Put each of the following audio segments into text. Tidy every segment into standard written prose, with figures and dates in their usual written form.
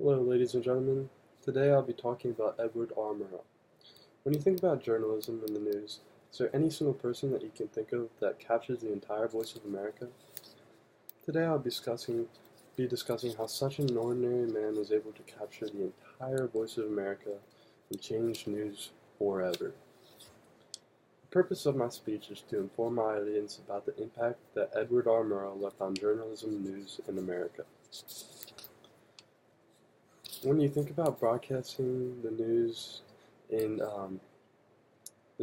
Hello, ladies and gentlemen. Today I'll be talking about Edward R. Murrow. When you think about journalism and the news, is there any single person that you can think of that captures the entire voice of America? Today I'll be discussing how such an ordinary man was able to capture the entire voice of America and change news forever. The purpose of my speech is to inform my audience about the impact that Edward R. Murrow left on journalism and news in America. When you think about broadcasting the news in the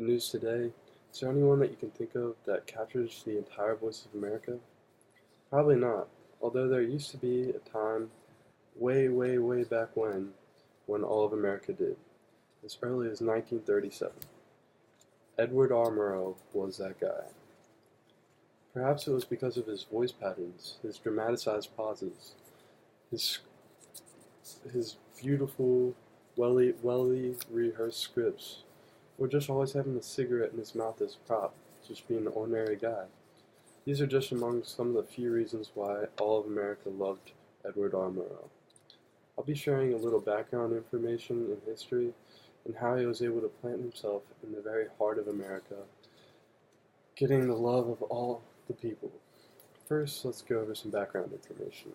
news today, is there anyone that you can think of that captures the entire voice of America? Probably not, although there used to be a time way back when all of America did, as early as 1937. Edward R. Murrow was that guy. Perhaps it was because of his voice patterns, his dramatized pauses, his beautiful, welly rehearsed scripts, or just always having a cigarette in his mouth as a prop, just being an ordinary guy. These are just among some of the few reasons why all of America loved Edward R. Murrow. I'll be sharing a little background information and history and how he was able to plant himself in the very heart of America, getting the love of all the people. First, let's go over some background information.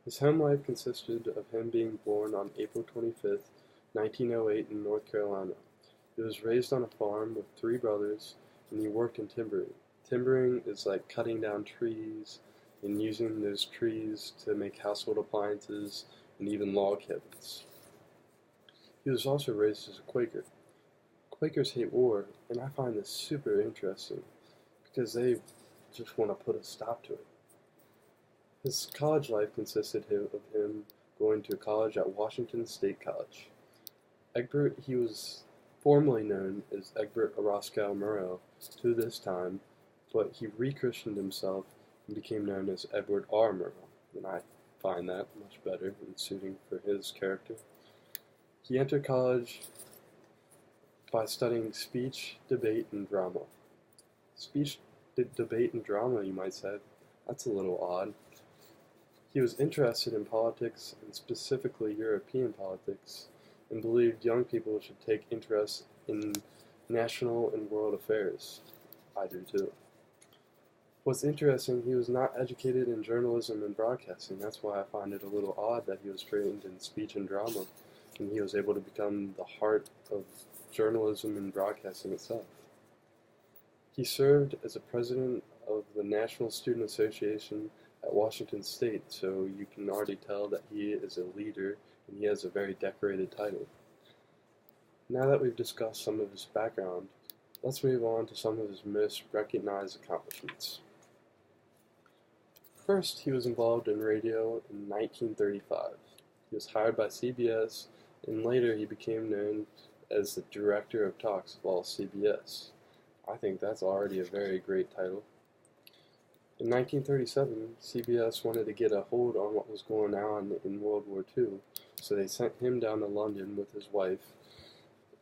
His home life consisted of him being born on April 25th, 1908 in North Carolina. He was raised on a farm with three brothers, and he worked in timbering. Timbering is like cutting down trees and using those trees to make household appliances and even log cabins. He was also raised as a Quaker. Quakers hate war, and I find this super interesting because they just want to put a stop to it. His college life consisted of him going to college at Washington State College. He was formerly known as Egbert Roscoe Murrow to this time, but he rechristened himself and became known as Edward R. Murrow, and I find that much better and suiting for his character. He entered college by studying speech, debate, and drama. Speech, debate, and drama, you might say. That's a little odd. He was interested in politics, and specifically European politics, and believed young people should take interest in national and world affairs. I do too. What's interesting, he was not educated in journalism and broadcasting. That's why I find it a little odd that he was trained in speech and drama, and he was able to become the heart of journalism and broadcasting itself. He served as a president of the National Student Association at Washington State, so you can already tell that he is a leader and he has a very decorated title. Now that we've discussed some of his background, let's move on to some of his most recognized accomplishments. First, he was involved in radio in 1935. He was hired by CBS, and later he became known as the Director of Talks of all CBS. I think that's already a very great title. In 1937, CBS wanted to get a hold on what was going on in World War II, so they sent him down to London with his wife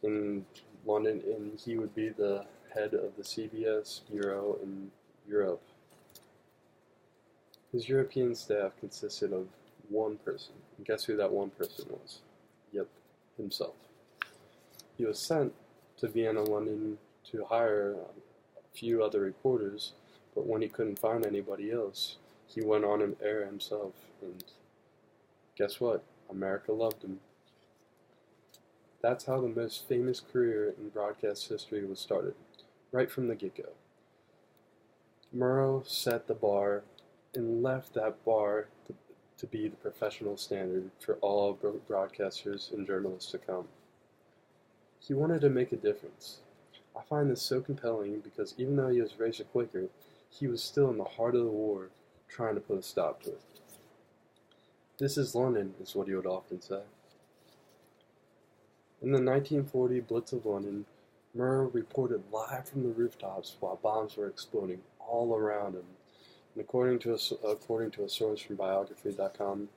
in London, and he would be the head of the CBS bureau in Europe. His European staff consisted of one person, and guess who that one person was? Yep, himself. He was sent to Vienna, London, to hire a few other reporters, but when he couldn't find anybody else, he went on an air himself, and guess what? America loved him. That's how the most famous career in broadcast history was started, right from the get-go. Murrow set the bar and left that bar to be the professional standard for all broadcasters and journalists to come. He wanted to make a difference. I find this so compelling because even though he was raised a Quaker, he was still in the heart of the war trying to put a stop to it. This is London, is what he would often say. In the 1940 Blitz of London, Murrow reported live from the rooftops while bombs were exploding all around him. And according to a source from biography.com,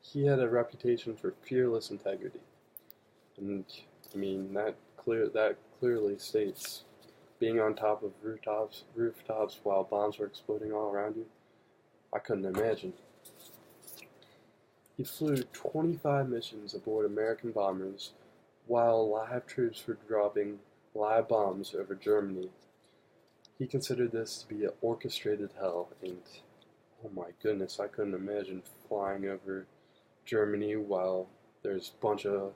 he had a reputation for fearless integrity. And I mean, that clearly states being on top of rooftops while bombs were exploding all around you. I couldn't imagine. He flew 25 missions aboard American bombers while live troops were dropping live bombs over Germany. He considered this to be an orchestrated hell, and oh my goodness, I couldn't imagine flying over Germany while there's a bunch of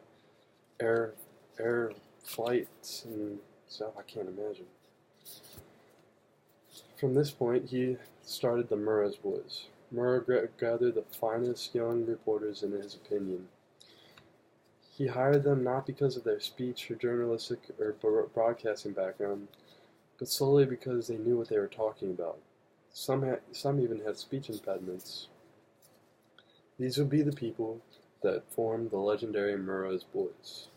air flights and stuff. I can't imagine. From this point, he started the Murrah's Boys. Murrah gathered the finest young reporters in his opinion. He hired them not because of their speech or journalistic or broadcasting background, but solely because they knew what they were talking about. Some even had speech impediments. These would be the people that formed the legendary Murrah's Boys.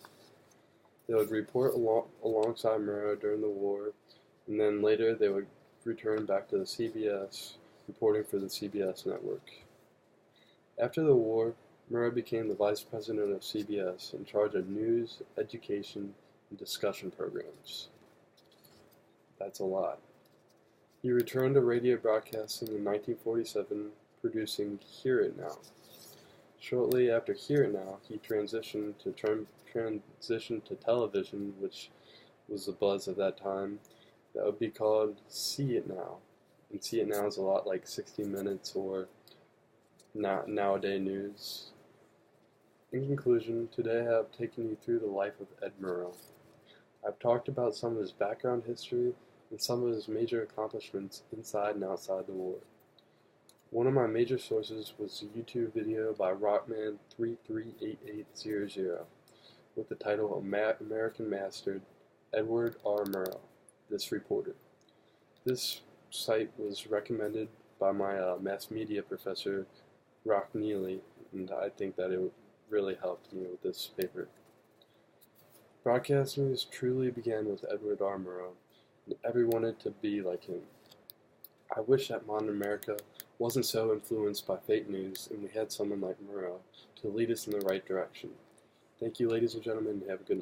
They would report alongside Murrah during the war, and then later they would return back to the CBS, reporting for the CBS network. After the war, Murrah became the vice president of CBS, in charge of news, education, and discussion programs. That's a lot. He returned to radio broadcasting in 1947, producing Hear It Now. Shortly after Hear It Now, he transitioned to television, which was the buzz of that time. That would be called See It Now. And See It Now is a lot like 60 Minutes or Nowadays News. In conclusion, today I have taken you through the life of Ed Murrah. I've talked about some of his background history and some of his major accomplishments inside and outside the war. One of my major sources was a YouTube video by Rockman338800 with the title American Master Edward R. Murrah, This Reporter. This site was recommended by my mass media professor, Rock Neely, and I think that it really helped me with this paper. Broadcast news truly began with Edward R. Murrah, and everyone wanted to be like him. I wish that modern America wasn't so influenced by fake news and we had someone like Murrah to lead us in the right direction. Thank you, ladies and gentlemen, and have a good night.